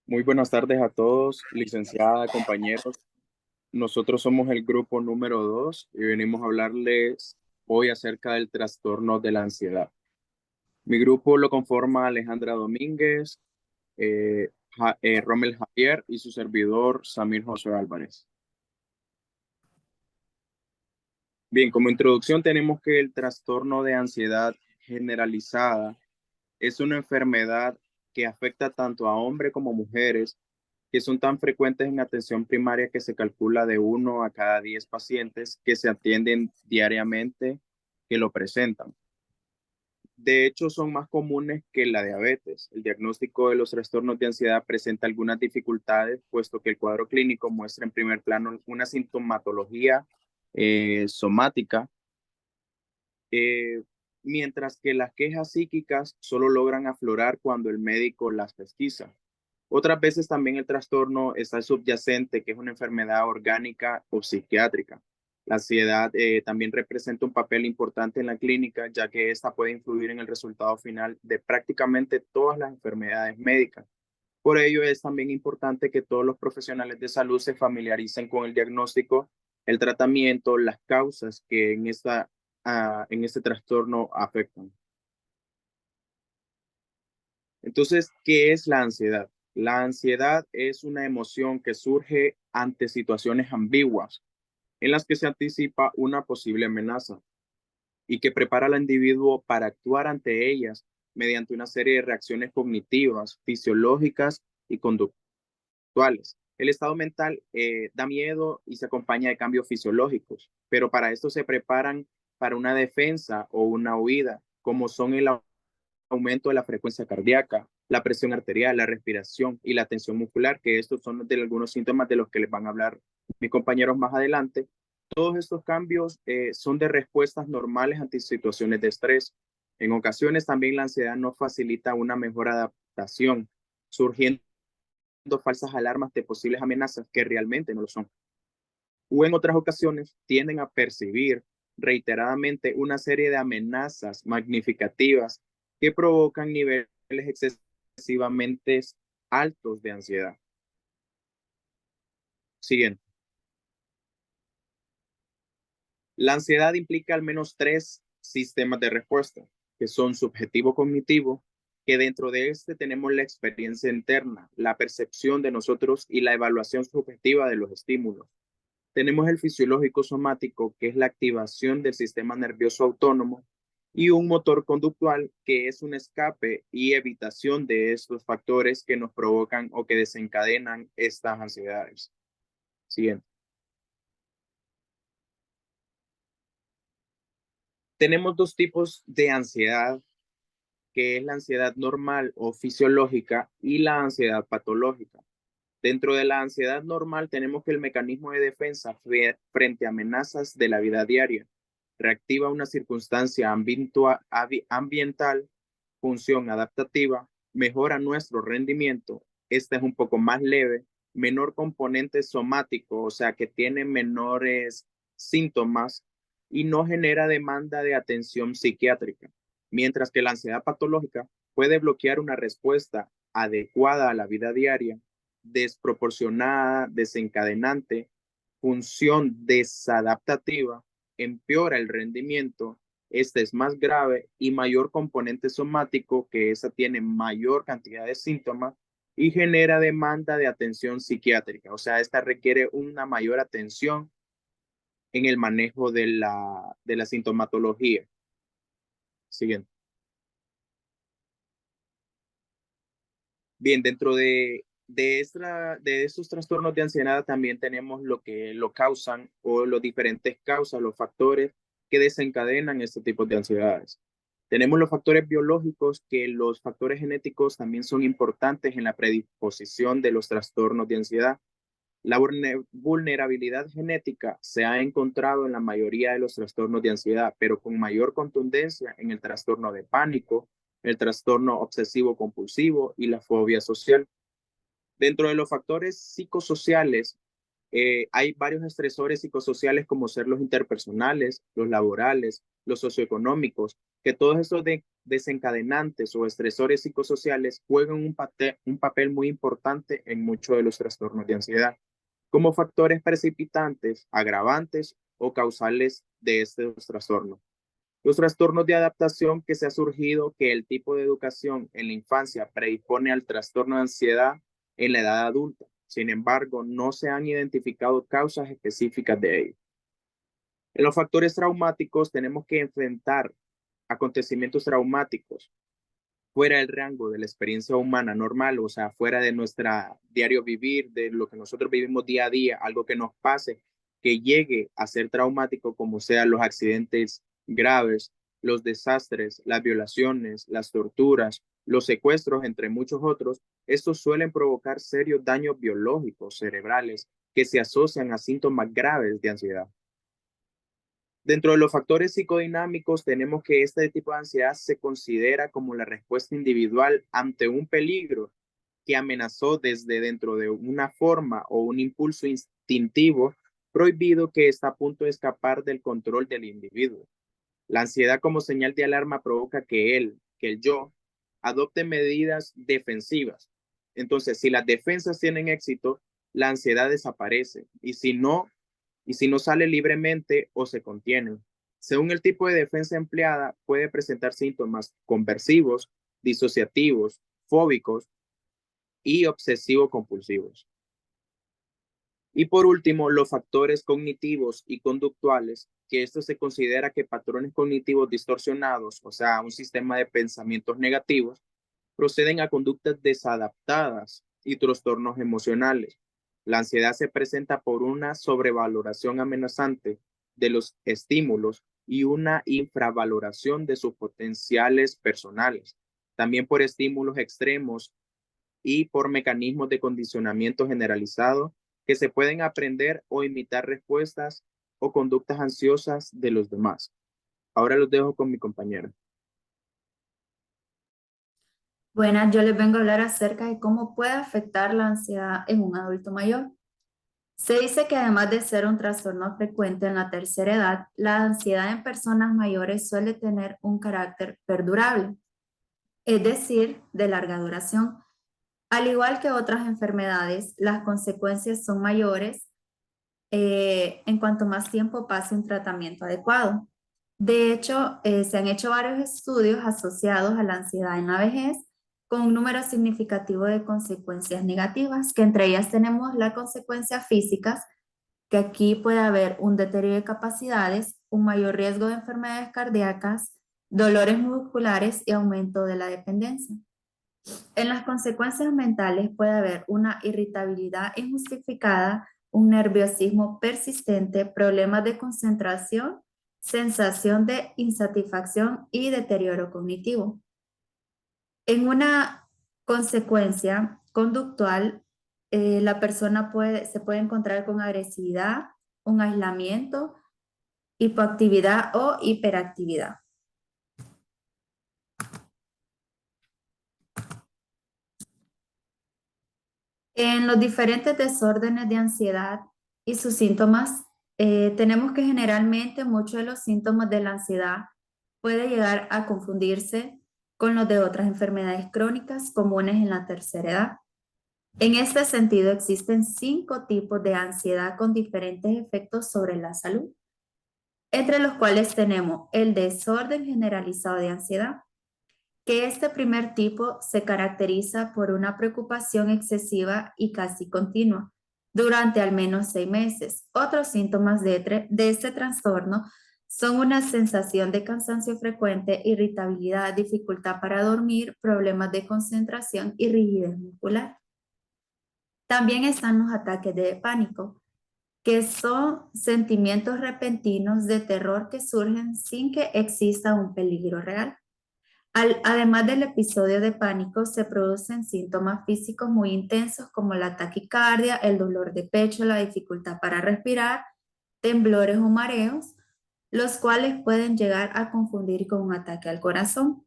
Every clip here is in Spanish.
Muy buenas tardes a todos, licenciada, compañeros. Nosotros somos el grupo número 2 y venimos a hablarles hoy acerca del trastorno de la ansiedad. Mi grupo lo conforma Alejandra Domínguez, Rommel Javier y su servidor Samir José Álvarez. Bien, como introducción tenemos que el trastorno de ansiedad generalizada es una enfermedad que afecta tanto a hombres como mujeres que son tan frecuentes en atención primaria que se calcula de 1 a cada 10 pacientes que se atienden diariamente que lo presentan. De hecho, son más comunes que la diabetes. El diagnóstico de los trastornos de ansiedad presenta algunas dificultades, puesto que el cuadro clínico muestra en primer plano una sintomatología somática, eh, mientras que las quejas psíquicas solo logran aflorar cuando el médico las pesquisa. Otras veces también el trastorno está subyacente, que es una enfermedad orgánica o psiquiátrica. La ansiedad también representa un papel importante en la clínica, ya que esta puede influir en el resultado final de prácticamente todas las enfermedades médicas. Por ello es también importante que todos los profesionales de salud se familiaricen con el diagnóstico, el tratamiento, las causas que en este trastorno afectan. Entonces, ¿qué es la ansiedad? La ansiedad es una emoción que surge ante situaciones ambiguas en las que se anticipa una posible amenaza y que prepara al individuo para actuar ante ellas mediante una serie de reacciones cognitivas, fisiológicas y conductuales. El estado mental da miedo y se acompaña de cambios fisiológicos, pero para esto se preparan para una defensa o una huida, como son el aumento de la frecuencia cardíaca, la presión arterial, la respiración y la tensión muscular, que estos son de algunos síntomas de los que les van a hablar mis compañeros más adelante. Todos estos cambios son de respuestas normales ante situaciones de estrés. En ocasiones también la ansiedad no facilita una mejor adaptación, surgiendo falsas alarmas de posibles amenazas que realmente no lo son. O en otras ocasiones tienden a percibir reiteradamente una serie de amenazas magnificativas que provocan niveles excesivamente altos de ansiedad. Siguiente. La ansiedad implica al menos tres sistemas de respuesta, que son subjetivo cognitivo, que dentro de este tenemos la experiencia interna, la percepción de nosotros y la evaluación subjetiva de los estímulos. Tenemos el fisiológico somático, que es la activación del sistema nervioso autónomo, y un motor conductual, que es un escape y evitación de estos factores que nos provocan o que desencadenan estas ansiedades. Siguiente. Tenemos dos tipos de ansiedad, que es la ansiedad normal o fisiológica y la ansiedad patológica. Dentro de la ansiedad normal tenemos que el mecanismo de defensa frente a amenazas de la vida diaria reactiva una circunstancia ambiental, función adaptativa, mejora nuestro rendimiento. Esta es un poco más leve, menor componente somático, o sea que tiene menores síntomas y no genera demanda de atención psiquiátrica. Mientras que la ansiedad patológica puede bloquear una respuesta adecuada a la vida diaria, desproporcionada, desencadenante, función desadaptativa, empeora el rendimiento, este es más grave y mayor componente somático, que esa tiene mayor cantidad de síntomas y genera demanda de atención psiquiátrica. O sea, esta requiere una mayor atención en el manejo de la sintomatología. Siguiente. Bien, dentro de estos trastornos de ansiedad también tenemos lo que lo causan o los diferentes causas, los factores que desencadenan este tipo de ansiedades. Tenemos los factores biológicos, que los factores genéticos también son importantes en la predisposición de los trastornos de ansiedad. La vulnerabilidad genética se ha encontrado en la mayoría de los trastornos de ansiedad, pero con mayor contundencia en el trastorno de pánico, el trastorno obsesivo compulsivo y la fobia social. Dentro de los factores psicosociales, hay varios estresores psicosociales como ser los interpersonales, los laborales, los socioeconómicos, que todos esos desencadenantes o estresores psicosociales juegan un papel muy importante en muchos de los trastornos de ansiedad, como factores precipitantes, agravantes o causales de estos trastornos. Los trastornos de adaptación que se ha surgido que el tipo de educación en la infancia predispone al trastorno de ansiedad en la edad adulta. Sin embargo, no se han identificado causas específicas de ello. En los factores traumáticos tenemos que enfrentar acontecimientos traumáticos fuera del rango de la experiencia humana normal, o sea, fuera de nuestra diario vivir, de lo que nosotros vivimos día a día, algo que nos pase, que llegue a ser traumático, como sean los accidentes graves, los desastres, las violaciones, las torturas, los secuestros, entre muchos otros, estos suelen provocar serios daños biológicos cerebrales que se asocian a síntomas graves de ansiedad. Dentro de los factores psicodinámicos tenemos que este tipo de ansiedad se considera como la respuesta individual ante un peligro que amenazó desde dentro de una forma o un impulso instintivo prohibido que está a punto de escapar del control del individuo. La ansiedad como señal de alarma provoca que el yo, adopte medidas defensivas. Entonces, si las defensas tienen éxito, la ansiedad desaparece y si no sale libremente o se contiene. Según el tipo de defensa empleada, puede presentar síntomas conversivos, disociativos, fóbicos y obsesivo-compulsivos. Y por último, los factores cognitivos y conductuales, que esto se considera que patrones cognitivos distorsionados, o sea, un sistema de pensamientos negativos, proceden a conductas desadaptadas y trastornos emocionales. La ansiedad se presenta por una sobrevaloración amenazante de los estímulos y una infravaloración de sus potenciales personales. También por estímulos extremos y por mecanismos de condicionamiento generalizado que se pueden aprender o imitar respuestas o conductas ansiosas de los demás. Ahora los dejo con mi compañero. Buenas, yo les vengo a hablar acerca de cómo puede afectar la ansiedad en un adulto mayor. Se dice que además de ser un trastorno frecuente en la tercera edad, la ansiedad en personas mayores suele tener un carácter perdurable, es decir, de larga duración. Al igual que otras enfermedades, las consecuencias son mayores en cuanto más tiempo pase un tratamiento adecuado. De hecho, se han hecho varios estudios asociados a la ansiedad en la vejez con un número significativo de consecuencias negativas, que entre ellas tenemos las consecuencias físicas, que aquí puede haber un deterioro de capacidades, un mayor riesgo de enfermedades cardíacas, dolores musculares y aumento de la dependencia. En las consecuencias mentales puede haber una irritabilidad injustificada, un nerviosismo persistente, problemas de concentración, sensación de insatisfacción y deterioro cognitivo. En una consecuencia conductual, la persona se puede encontrar con agresividad, un aislamiento, hipoactividad o hiperactividad. En los diferentes desórdenes de ansiedad y sus síntomas, tenemos que generalmente muchos de los síntomas de la ansiedad puede llegar a confundirse con los de otras enfermedades crónicas comunes en la tercera edad. En este sentido, existen 5 tipos de ansiedad con diferentes efectos sobre la salud, entre los cuales tenemos el desorden generalizado de ansiedad, que este primer tipo se caracteriza por una preocupación excesiva y casi continua durante al menos 6 meses. Otros síntomas de este trastorno son una sensación de cansancio frecuente, irritabilidad, dificultad para dormir, problemas de concentración y rigidez muscular. También están los ataques de pánico, que son sentimientos repentinos de terror que surgen sin que exista un peligro real. Además del episodio de pánico, se producen síntomas físicos muy intensos como la taquicardia, el dolor de pecho, la dificultad para respirar, temblores o mareos, los cuales pueden llegar a confundir con un ataque al corazón.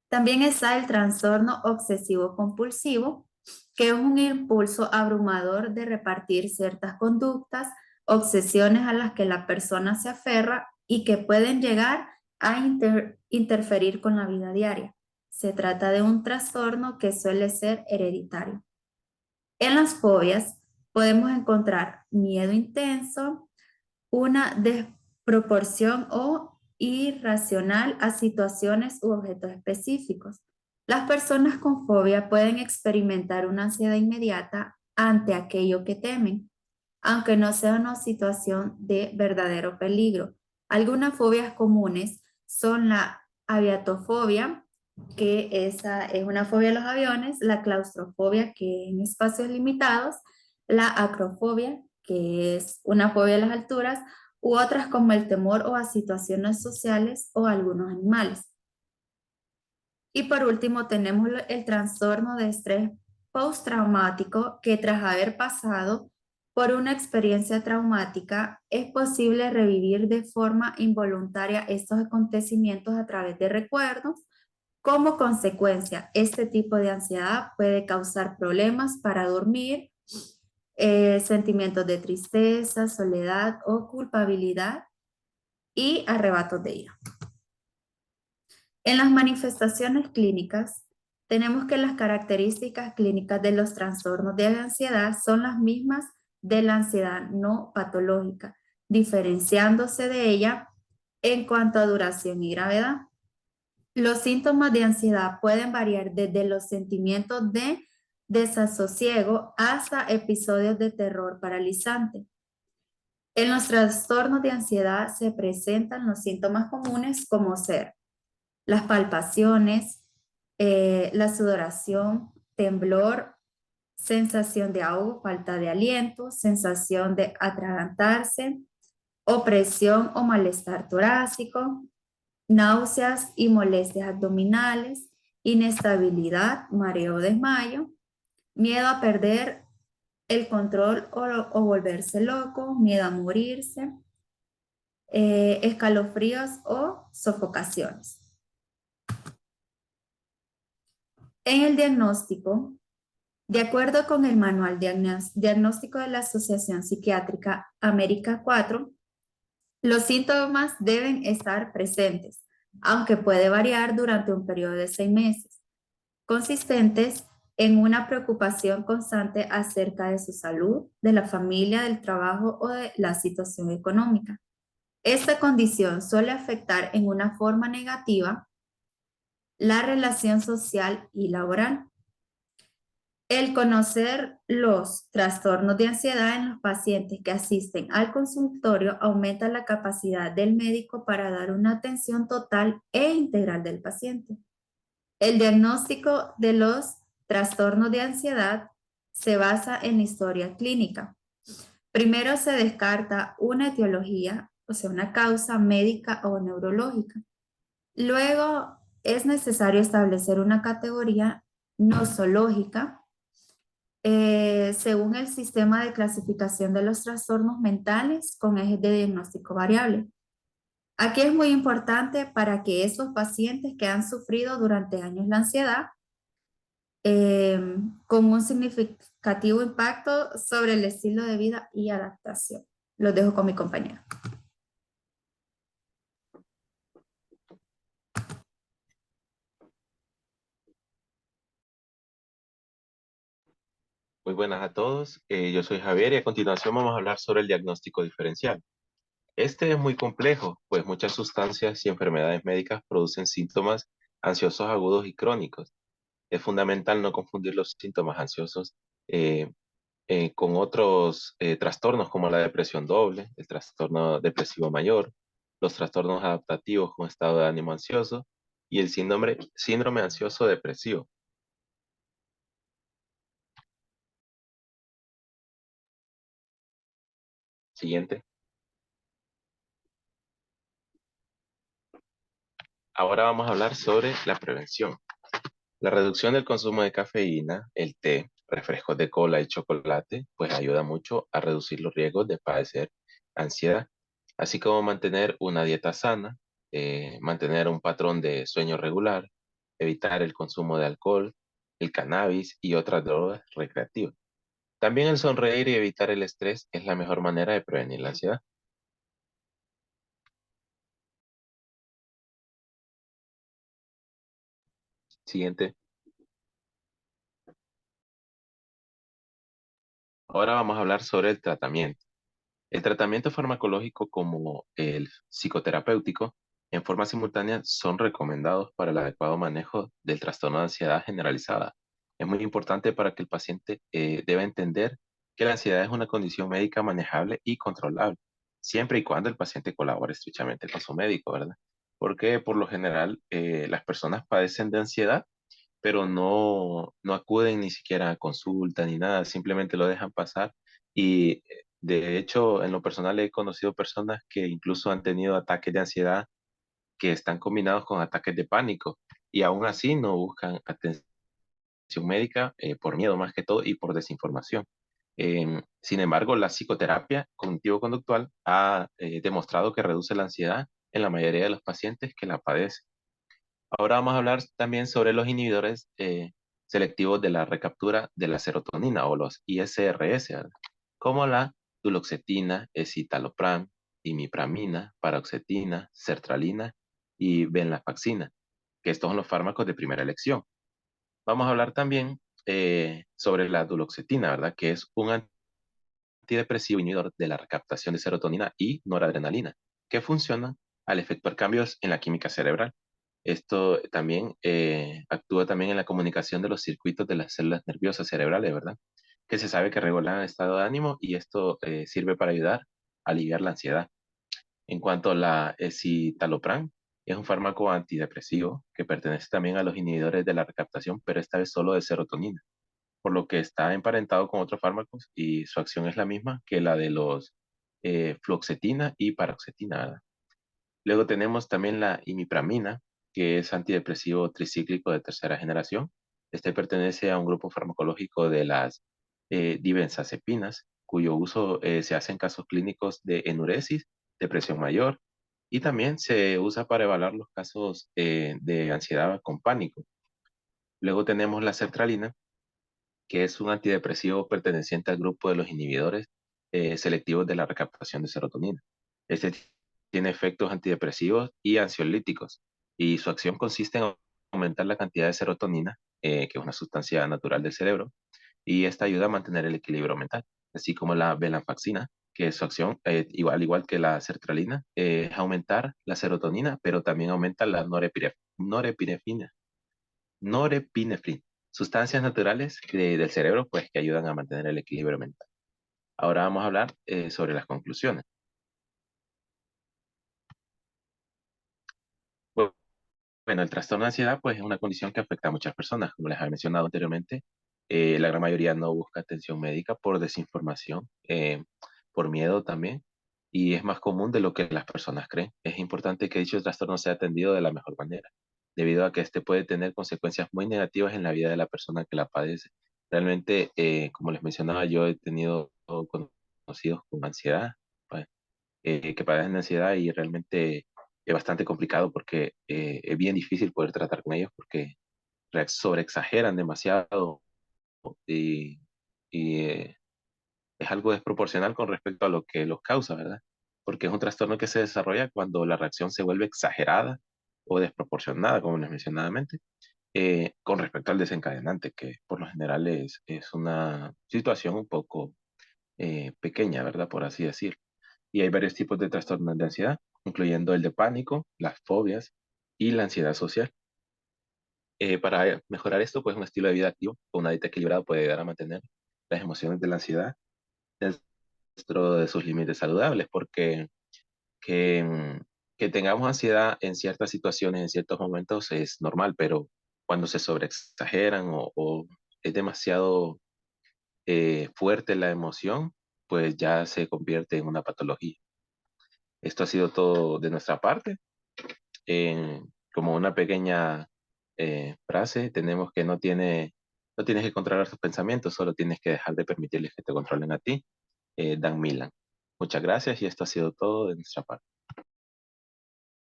También está el trastorno obsesivo compulsivo, que es un impulso abrumador de repartir ciertas conductas, obsesiones a las que la persona se aferra y que pueden llegar a interferir con la vida diaria. Se trata de un trastorno que suele ser hereditario. En las fobias podemos encontrar miedo intenso, una desproporción o irracional a situaciones u objetos específicos. Las personas con fobia pueden experimentar una ansiedad inmediata ante aquello que temen, aunque no sea una situación de verdadero peligro. Algunas fobias comunes son la aviatofobia, que esa es una fobia a los aviones, la claustrofobia, que en espacios limitados, la acrofobia, que es una fobia a las alturas, u otras como el temor o a situaciones sociales o a algunos animales. Y por último tenemos el trastorno de estrés postraumático, que tras haber pasado por una experiencia traumática es posible revivir de forma involuntaria estos acontecimientos a través de recuerdos. Como consecuencia, este tipo de ansiedad puede causar problemas para dormir, sentimientos de tristeza, soledad o culpabilidad y arrebatos de ira. En las manifestaciones clínicas, tenemos que las características clínicas de los trastornos de ansiedad son las mismas de la ansiedad no patológica, diferenciándose de ella en cuanto a duración y gravedad. Los síntomas de ansiedad pueden variar desde los sentimientos de desasosiego hasta episodios de terror paralizante. En los trastornos de ansiedad se presentan los síntomas comunes como ser las palpaciones, la sudoración, temblor, sensación de ahogo, falta de aliento, sensación de atragantarse, opresión o malestar torácico, náuseas y molestias abdominales, inestabilidad, mareo o desmayo, miedo a perder el control o volverse loco, miedo a morirse, escalofríos o sofocaciones. En el diagnóstico, de acuerdo con el Manual Diagnóstico de la Asociación Psiquiátrica América 4, los síntomas deben estar presentes, aunque puede variar durante un periodo de 6 meses, consistentes en una preocupación constante acerca de su salud, de la familia, del trabajo o de la situación económica. Esta condición suele afectar en una forma negativa la relación social y laboral. El conocer los trastornos de ansiedad en los pacientes que asisten al consultorio aumenta la capacidad del médico para dar una atención total e integral del paciente. El diagnóstico de los trastornos de ansiedad se basa en la historia clínica. Primero se descarta una etiología, o sea, una causa médica o neurológica. Luego es necesario establecer una categoría nosológica según el sistema de clasificación de los trastornos mentales con ejes de diagnóstico variable. Aquí es muy importante para que esos pacientes que han sufrido durante años la ansiedad, con un significativo impacto sobre el estilo de vida y adaptación. Los dejo con mi compañero. Muy buenas a todos, yo soy Javier y a continuación vamos a hablar sobre el diagnóstico diferencial. Este es muy complejo, pues muchas sustancias y enfermedades médicas producen síntomas ansiosos agudos y crónicos. Es fundamental no confundir los síntomas ansiosos eh, con otros trastornos como la depresión doble, el trastorno depresivo mayor, los trastornos adaptativos con estado de ánimo ansioso y el síndrome ansioso depresivo. Siguiente. Ahora vamos a hablar sobre la prevención. La reducción del consumo de cafeína, el té, refrescos de cola y chocolate, pues ayuda mucho a reducir los riesgos de padecer ansiedad, así como mantener una dieta sana, mantener un patrón de sueño regular, evitar el consumo de alcohol, el cannabis y otras drogas recreativas. También el sonreír y evitar el estrés es la mejor manera de prevenir la ansiedad. Siguiente. Ahora vamos a hablar sobre el tratamiento. El tratamiento farmacológico como el psicoterapéutico en forma simultánea son recomendados para el adecuado manejo del trastorno de ansiedad generalizada. Es muy importante para que el paciente deba entender que la ansiedad es una condición médica manejable y controlable, siempre y cuando el paciente colabore estrechamente con su médico, ¿verdad? Porque por lo general las personas padecen de ansiedad pero no acuden ni siquiera a consulta ni nada, simplemente lo dejan pasar. Y de hecho, en lo personal he conocido personas que incluso han tenido ataques de ansiedad que están combinados con ataques de pánico y aún así no buscan atención médica por miedo más que todo y por desinformación. Sin embargo, la psicoterapia cognitivo-conductual ha demostrado que reduce la ansiedad en la mayoría de los pacientes que la padecen. Ahora vamos a hablar también sobre los inhibidores selectivos de la recaptura de la serotonina o los ISRS, ¿verdad? Como la duloxetina, escitalopram, imipramina, paroxetina, sertralina y venlafaxina, que estos son los fármacos de primera elección. Vamos a hablar también sobre la duloxetina, ¿verdad? Que es un antidepresivo inhibidor de la recaptación de serotonina y noradrenalina, que funcionan al efectuar cambios en la química cerebral. Esto también actúa también en la comunicación de los circuitos de las células nerviosas cerebrales, ¿verdad? Que se sabe que regulan el estado de ánimo y esto sirve para ayudar a aliviar la ansiedad. En cuanto a la escitalopram, es un fármaco antidepresivo que pertenece también a los inhibidores de la recaptación, pero esta vez solo de serotonina, por lo que está emparentado con otros fármacos y su acción es la misma que la de los fluoxetina y paroxetina, ¿verdad? Luego tenemos también la imipramina, que es antidepresivo tricíclico de tercera generación. Este pertenece a un grupo farmacológico de las dibenzacepinas, cuyo uso se hace en casos clínicos de enuresis, depresión mayor, y también se usa para evaluar los casos de ansiedad con pánico. Luego tenemos la sertralina, que es un antidepresivo perteneciente al grupo de los inhibidores selectivos de la recaptación de serotonina. Este tiene efectos antidepresivos y ansiolíticos, y su acción consiste en aumentar la cantidad de serotonina, que es una sustancia natural del cerebro, y esta ayuda a mantener el equilibrio mental, así como la venlafaxina, que su acción, igual que la sertralina, es aumentar la serotonina, pero también aumenta la norepinefrina, sustancias naturales del cerebro pues, que ayudan a mantener el equilibrio mental. Ahora vamos a hablar sobre las conclusiones. Bu- Bueno, el trastorno de ansiedad pues, es una condición que afecta a muchas personas, como les había mencionado anteriormente. La gran mayoría no busca atención médica por desinformación, por miedo también, y es más común de lo que las personas creen. Es importante que dicho trastorno sea atendido de la mejor manera, debido a que este puede tener consecuencias muy negativas en la vida de la persona que la padece. Realmente, como les mencionaba, yo he tenido conocidos con ansiedad, pues, que padecen de ansiedad y realmente es bastante complicado porque es bien difícil poder tratar con ellos porque sobreexageran demasiado y, y es algo desproporcional con respecto a lo que los causa, ¿verdad? Porque es un trastorno que se desarrolla cuando la reacción se vuelve exagerada o desproporcionada, como les mencionaba antes, con respecto al desencadenante, que por lo general es una situación un poco pequeña, ¿verdad? Por así decirlo. Y hay varios tipos de trastornos de ansiedad, incluyendo el de pánico, las fobias y la ansiedad social. Para mejorar esto, pues un estilo de vida activo o una dieta equilibrada puede ayudar a mantener las emociones de la ansiedad dentro de sus límites saludables, porque que, que tengamos ansiedad en ciertas situaciones, en ciertos momentos, es normal, pero cuando se sobreexageran o es demasiado fuerte la emoción, pues ya se convierte en una patología. Esto ha sido todo de nuestra parte. Como una pequeña frase, tenemos que no tienes que controlar tus pensamientos, solo tienes que dejar de permitirles que te controlen a ti. Dan Milan. Muchas gracias y esto ha sido todo de nuestra parte.